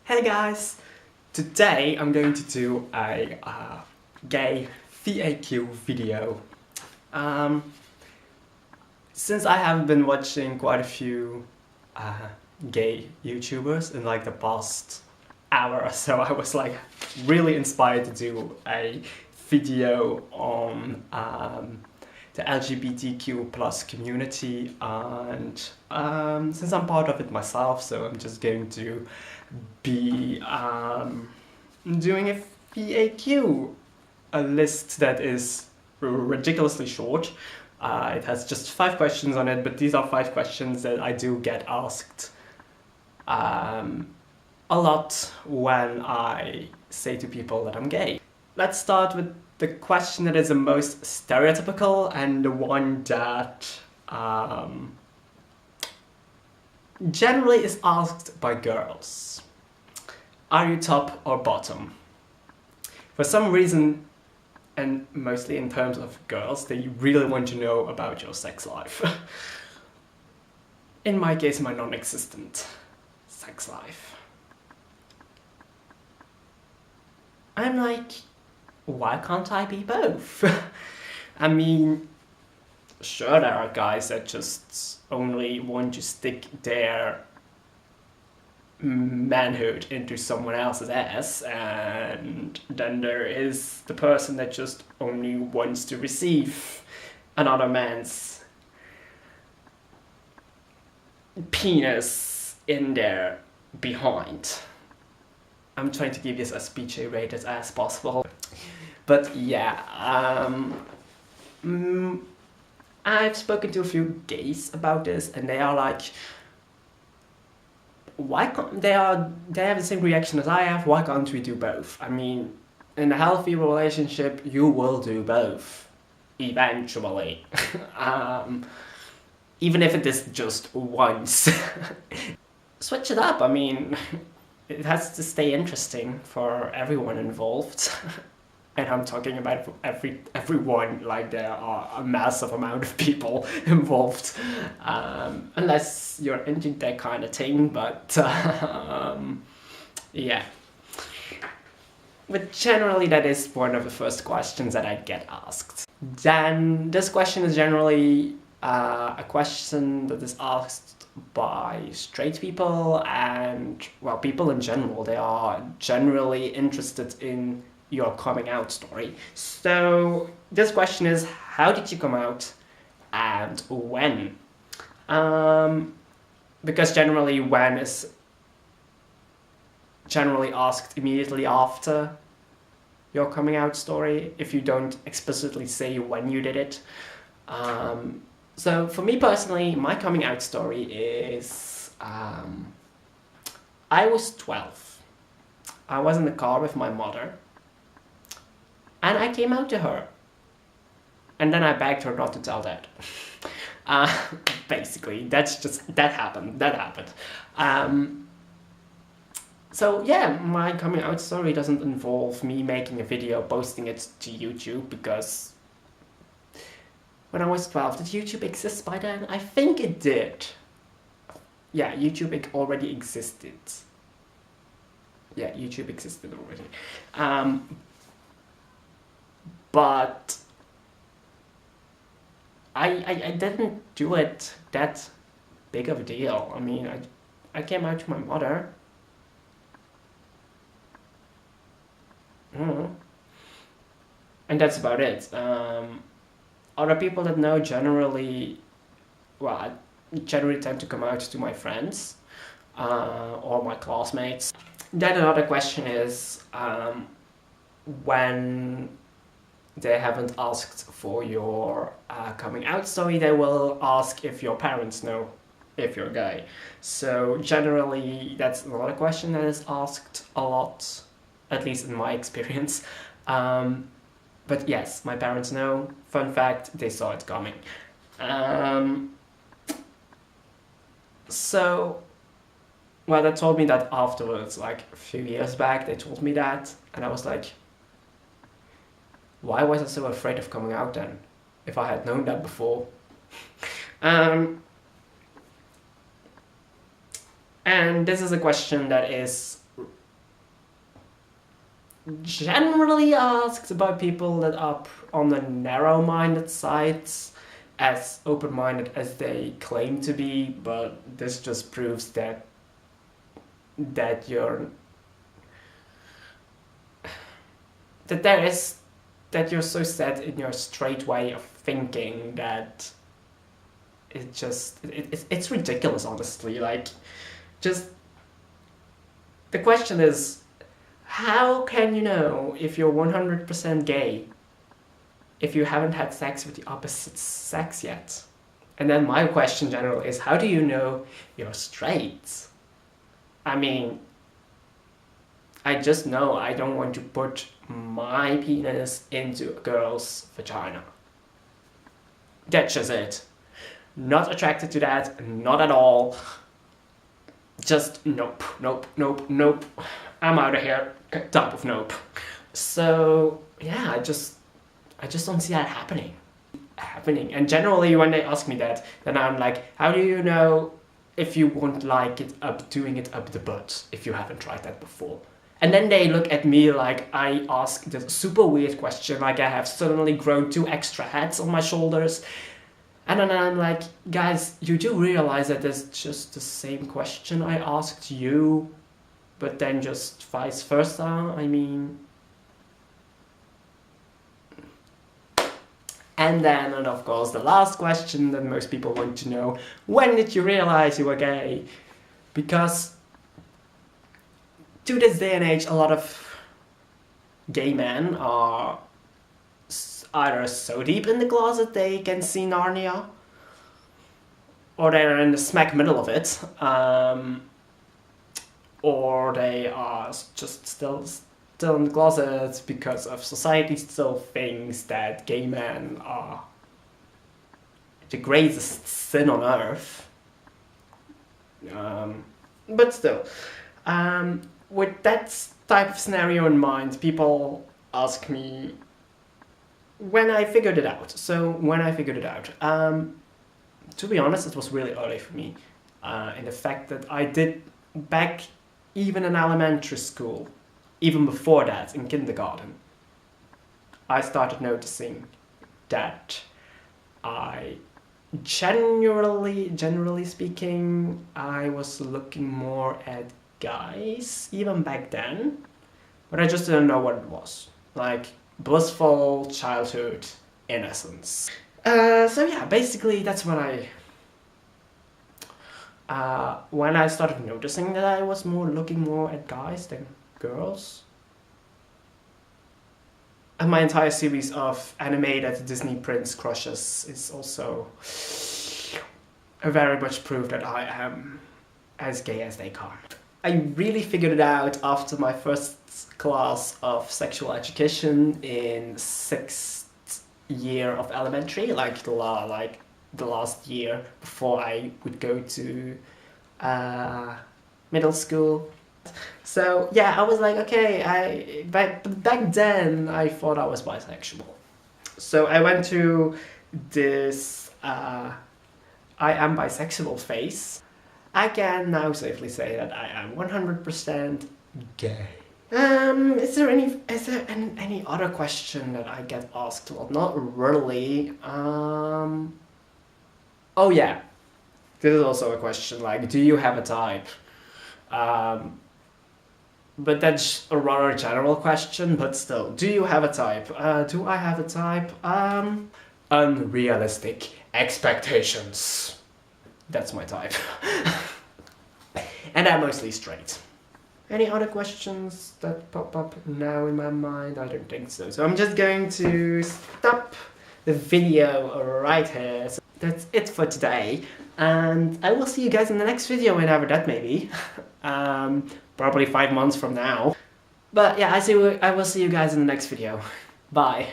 Hey guys! Today I'm going to do a gay FAQ video. Since I have been watching quite a few gay YouTubers in like the past hour or so, I was like really inspired to do a video on the LGBTQ plus community, and since I'm part of it myself, so I'm just going to be doing a FAQ, a list that is ridiculously short. It has just 5 questions on it, but these are 5 questions that I do get asked a lot when I say to people that I'm gay. Let's start with the question that is the most stereotypical and the one that generally is asked by girls. Are you top or bottom? For some reason, and mostly in terms of girls, they really want to know about your sex life. In my case, my non-existent sex life. I'm like, why can't I be both? I mean, sure, there are guys that just only want to stick their manhood into someone else's ass, and then there is the person that just only wants to receive another man's penis in their behind. I'm trying to give this as PG rated as possible. But yeah, I've spoken to a few gays about this, and they are like, why can't they have the same reaction as I have, why can't we do both? I mean, in a healthy relationship, you will do both, eventually. Even if it is just once. Switch it up, I mean, it has to stay interesting for everyone involved. And I'm talking about everyone, like there are a massive amount of people involved. Unless you're into that kind of thing, but yeah. But generally that is one of the first questions that I get asked. Then this question is generally a question that is asked by straight people and, well, people in general. They are generally interested in your coming out story. So this question is, how did you come out and when? Because generally when is generally asked immediately after your coming out story, if you don't explicitly say when you did it. So for me personally, my coming out story is I was 12. I was in the car with my mother, and I came out to her. And then I begged her not to tell that. Basically, that happened. So yeah, my coming out story doesn't involve me making a video, posting it to YouTube, because when I was 12, did YouTube exist by then? I think it did. Yeah, YouTube already existed. Yeah, YouTube existed already. But I didn't do it that big of a deal. I mean, I came out to my mother. And that's about it. Other people that know generally, well, I generally tend to come out to my friends or my classmates. Then another question is, when they haven't asked for your coming out story, they will ask if your parents know if you're gay. So generally that's not a question that is asked a lot, at least in my experience. But yes, my parents know. Fun fact, they saw it coming. So, well, they told me that afterwards, like a few years back, they told me that, and I was like, why was I so afraid of coming out then, if I had known that before? And this is a question that is generally asked by people that are on the narrow-minded sides, as open-minded as they claim to be, but this just proves that you're so set in your straight way of thinking that it's ridiculous, honestly. Like, just the question is, how can you know if you're 100% gay if you haven't had sex with the opposite sex yet? And then my question generally is, how do you know you're straight? I mean, I just know I don't want to put my penis into a girl's vagina. That's just it. Not attracted to that, not at all. Just nope, nope, nope, nope. I'm out of here, type of nope. So yeah, I just don't see that happening. And generally when they ask me that, then I'm like, how do you know if you won't like it doing it up the butt if you haven't tried that before? And then they look at me like I ask this super weird question, like I have suddenly grown 2 extra heads on my shoulders. And then I'm like, guys, you do realize that it's just the same question I asked you, but then just vice versa? I mean... And then, and of course, the last question that most people want to know, when did you realize you were gay? Because to this day and age, a lot of gay men are either so deep in the closet they can see Narnia, or they're in the smack middle of it, or they are just still in the closet because of society still thinks that gay men are the greatest sin on earth. But still, with that type of scenario in mind, people ask me when I figured it out. So when I figured it out, to be honest, it was really early for me, in the fact that I did back even in elementary school. Even before that, in kindergarten, I started noticing that I generally speaking, I was looking more at guys, even back then, but I just didn't know what it was. Like, blissful childhood innocence. So yeah, basically that's when I started noticing that I was looking more at guys than girls. And my entire series of animated Disney Prince crushes is also very much proof that I am as gay as they come. I really figured it out after my first class of sexual education in 6th year of elementary, like the last year before I would go to middle school. So yeah, I was like, okay, back then I thought I was bisexual. So I went to this I am bisexual phase. I can now safely say that I am 100% gay. Is there any other question that I get asked? Well, not really. Oh yeah, this is also a question, like, do you have a type? But that's a rather general question, but still, do you have a type? Do I have a type? Unrealistic expectations. That's my type. And I'm mostly straight. Any other questions that pop up now in my mind? I don't think so. So I'm just going to stop the video right here. So that's it for today. And I will see you guys in the next video, whenever that may be. Probably 5 months from now. But yeah, I will see you guys in the next video. Bye.